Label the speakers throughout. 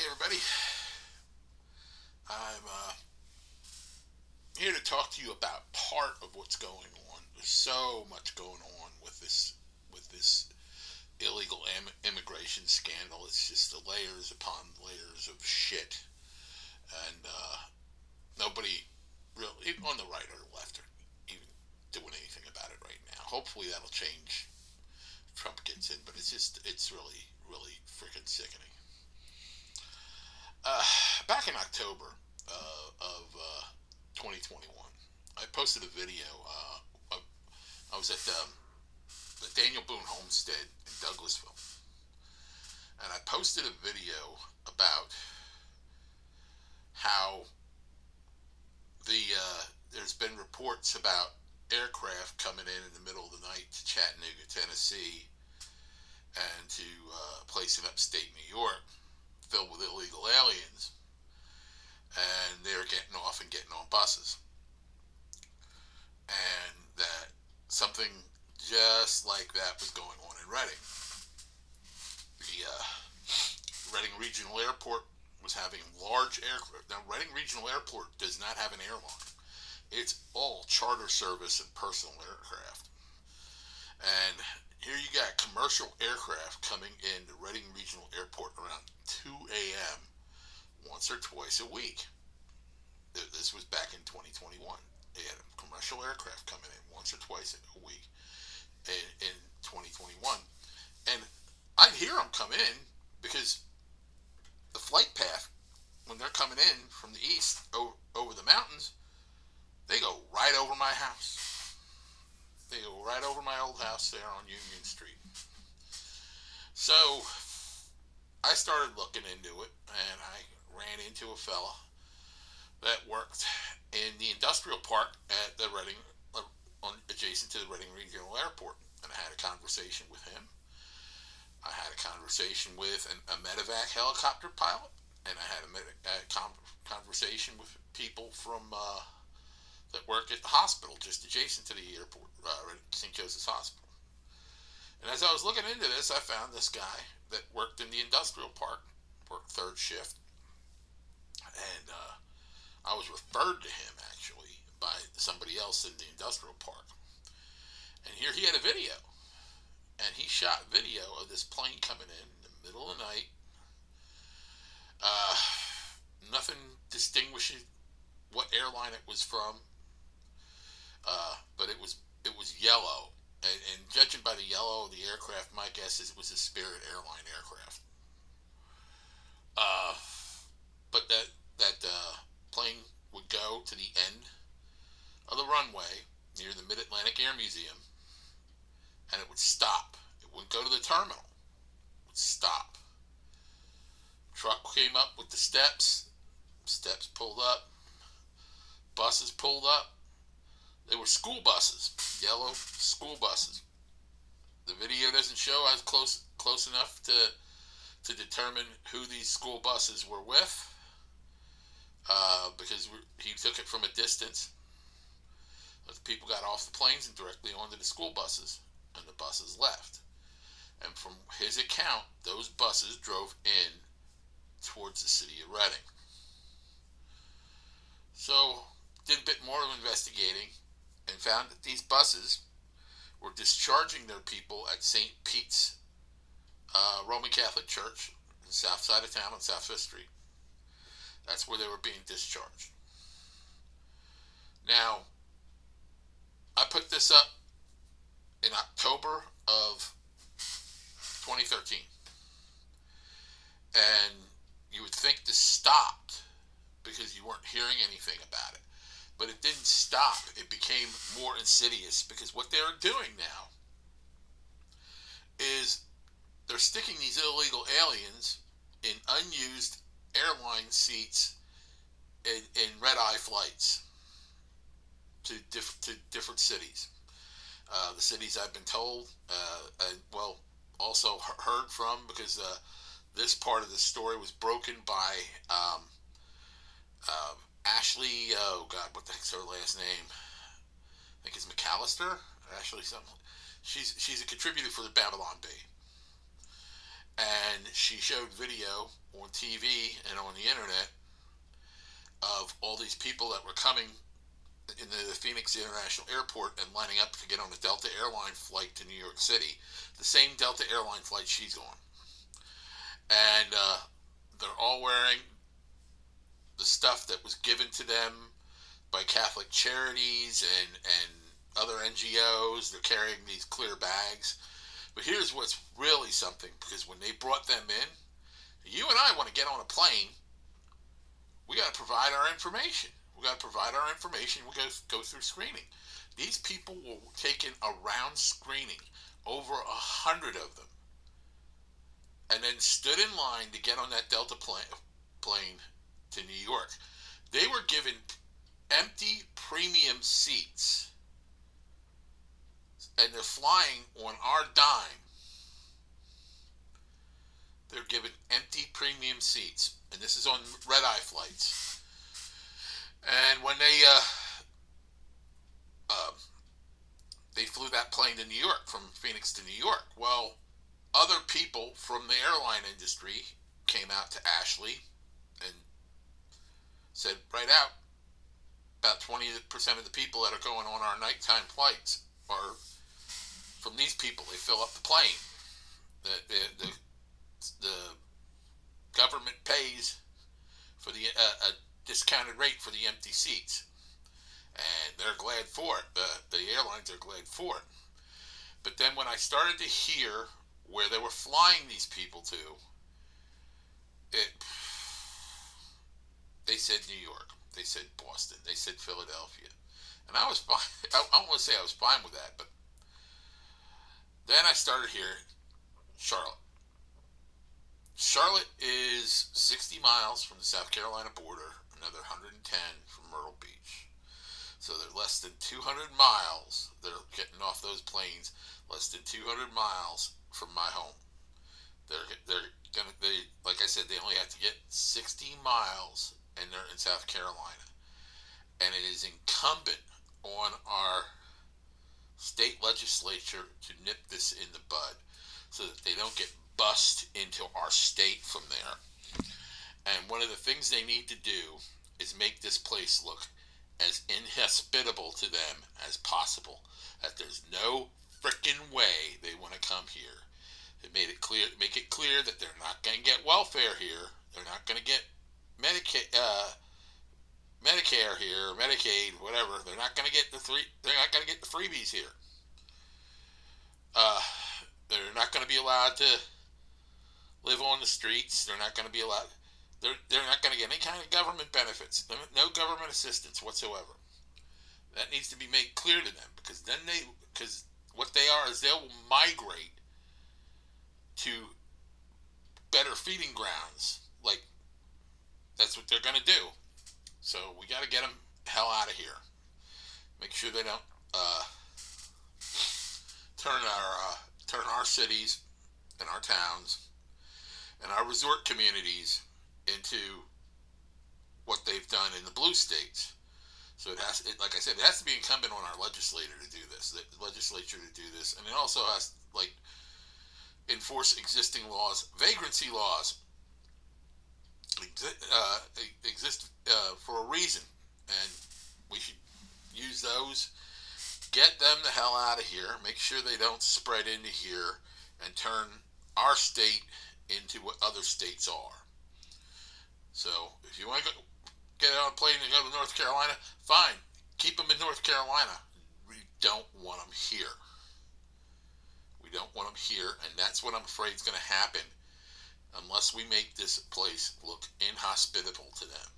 Speaker 1: Everybody. I'm here to talk to you about part of what's going on. There's so much going on with this illegal immigration scandal. It's just the layers upon layers of shit, and nobody really, even on the right or the left, are even doing anything about it right now. Hopefully that'll change. If Trump gets in, but it's really really freaking sickening. Uh, Back in October of 2021, I posted a video. I was at the Daniel Boone Homestead in Douglasville, and I posted a video about how there's been reports about aircraft coming in the middle of the night to Chattanooga, Tennessee, and to a place in upstate New York filled with illegal aliens, and they're getting off and getting on buses, and that something just like that was going on in Reading. The Reading Regional Airport was having large aircraft. Now, Reading Regional Airport does not have an airline. It's all charter service and personal aircraft. And here you got commercial aircraft coming into Reading Regional Airport around 2 a.m. once or twice a week. This was back in 2021. They had commercial aircraft coming in once or twice a week in 2021. And I'd hear them come in because the flight path, when they're coming in from the east over the mountains, they go right over my house. They go right over my old house there on Union Street. So I started looking into it, and I ran into a fella that worked in the industrial park at the Reading, adjacent to the Reading Regional Airport, and I had a conversation with him. I had a conversation with a medevac helicopter pilot, and I had a conversation with people from that work at the hospital just adjacent to the airport, St. Joseph's Hospital. And as I was looking into this, I found this guy that worked in the industrial park, worked third shift, and I was referred to him actually by somebody else in the industrial park. And here he had a video, and he shot video of this plane coming in the middle of the night. Uh, Nothing distinguishes what airline it was from, but it was yellow, and judging by the yellow of the aircraft, my guess is it was a Spirit Airline aircraft. Uh, but that plane would go to the end of the runway near the Mid-Atlantic Air Museum, and it would stop. It wouldn't go to the terminal. It would stop. Truck came up with the steps. Steps pulled up. Buses pulled up. They were school buses, yellow school buses. The video doesn't show. I was close enough to determine who these school buses were with, because he took it from a distance. But the people got off the planes and directly onto the school buses, and the buses left. And from his account, those buses drove in towards the city of Reading. So, did a bit more of investigating and found that these buses were discharging their people at St. Pete's Roman Catholic Church on the south side of town on South Fifth Street. That's where they were being discharged. Now, I put this up in October of 2013. And you would think this stopped because you weren't hearing anything about it. But it didn't stop. It became more insidious because what they're doing now is they're sticking these illegal aliens in unused airline seats in red-eye flights to different cities. The cities I've been told, also heard from, because this part of the story was broken by Ashley. Oh God, what the heck's her last name? I think it's McAllister. Ashley something. She's a contributor for the Babylon Bee, and she showed video on TV and on the internet of all these people that were coming in the Phoenix International Airport and lining up to get on a Delta airline flight to New York City, the same Delta airline flight she's on. And they're all wearing the stuff that was given to them by Catholic charities and other NGOs. They're carrying these clear bags. But here's what's really something, because when they brought them in, you and I want to get on a plane, we got to provide our information. We got to provide our information. We go through screening. These people were taken around screening, over 100 of them, and then stood in line to get on that Delta plane to New York. They were given empty premium seats, and they're flying on our dime. They're given empty premium seats, and this is on red-eye flights. And when they flew that plane to New York, from Phoenix to New York, well, other people from the airline industry came out to Ashley and said right out, about 20% of the people that are going on our nighttime flights are from these people. They fill up the plane. The government pays for the a discounted rate for the empty seats, and they're glad for it. The airlines are glad for it. But then when I started to hear where they were flying these people to, they said New York, they said Boston, they said Philadelphia, and I was fine. I don't want to say I was fine with that, but then I started hearing Charlotte. Charlotte is 60 miles from the South Carolina border, another 110 from Myrtle Beach. So they're less than 200 miles. They're getting off those planes less than 200 miles from my home. Like I said, they only have to get 60 miles, and they're in South Carolina. And it is incumbent on our state legislature to nip this in the bud, so that they don't get bust into our state from there. And one of the things they need to do is make this place look as inhospitable to them as possible. That there's no frickin' way they want to come here. They make it clear that they're not going to get welfare here. They're not going to get Medicare here, Medicaid, whatever. They're not going to get They're not going to get the freebies here. They're not going to be allowed to live on the streets. They're not going to be allowed. They're not going to get any kind of government benefits. No government assistance whatsoever. That needs to be made clear to them, because what they are is they will migrate to better feeding grounds. Like, that's what they're going to do. So we got to get them hell out of here. Make sure they don't turn our cities and our towns and our resort communities into what they've done in the blue states. So like I said, it has to be incumbent on our legislature to do this. And it also has enforce existing laws. Vagrancy laws exist for a reason, and we should use those. Get them the hell out of here. Make sure they don't spread into here and turn our state into what other states are. So if you want to get on a plane and go to North Carolina, fine. Keep them in North Carolina. We don't want them here. We don't want them here, and that's what I'm afraid is going to happen unless we make this place look inhospitable to them.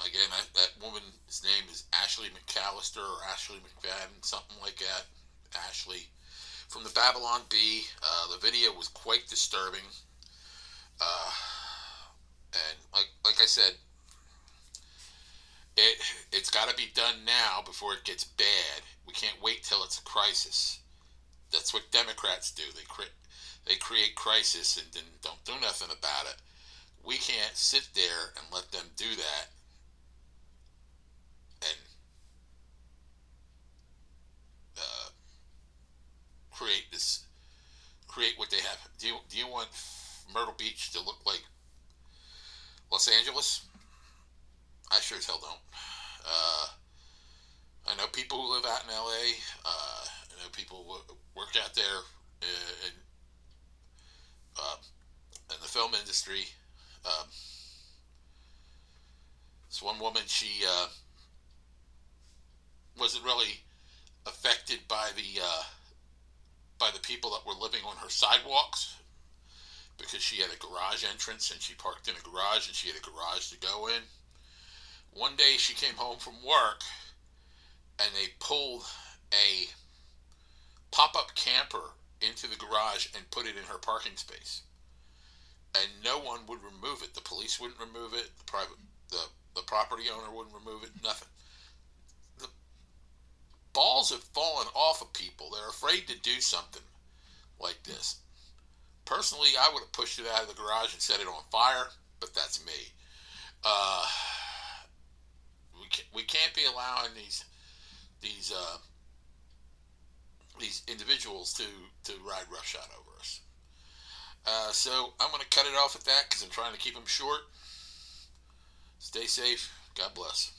Speaker 1: Again, that woman's name is Ashley McAllister or Ashley McFadden, something like that. Ashley from the Babylon Bee. The video was quite disturbing. And like I said, it's got to be done now before it gets bad. We can't wait till it's a crisis. That's what Democrats do. They create crisis and then don't do nothing about it. We can't sit there and let them do that and recreate what they have. Do you want Myrtle Beach to look like Los Angeles? I sure as hell don't. I know people who live out in LA. I know people who work out there in, uh, in the film industry. Um, this one woman, she wasn't really affected by the people that were living on her sidewalks because she had a garage entrance and she parked in a garage and she had a garage to go in. One day she came home from work and they pulled a pop-up camper into the garage and put it in her parking space. And no one would remove it. The police wouldn't remove it. The property owner wouldn't remove it. Nothing. The balls have fallen off of people. They're afraid to do something like this. Personally, I would have pushed it out of the garage and set it on fire, but that's me. Uh, we can't be allowing these individuals to ride roughshod over us. So I'm going to cut it off at that because I'm trying to keep them short. Stay safe. God bless.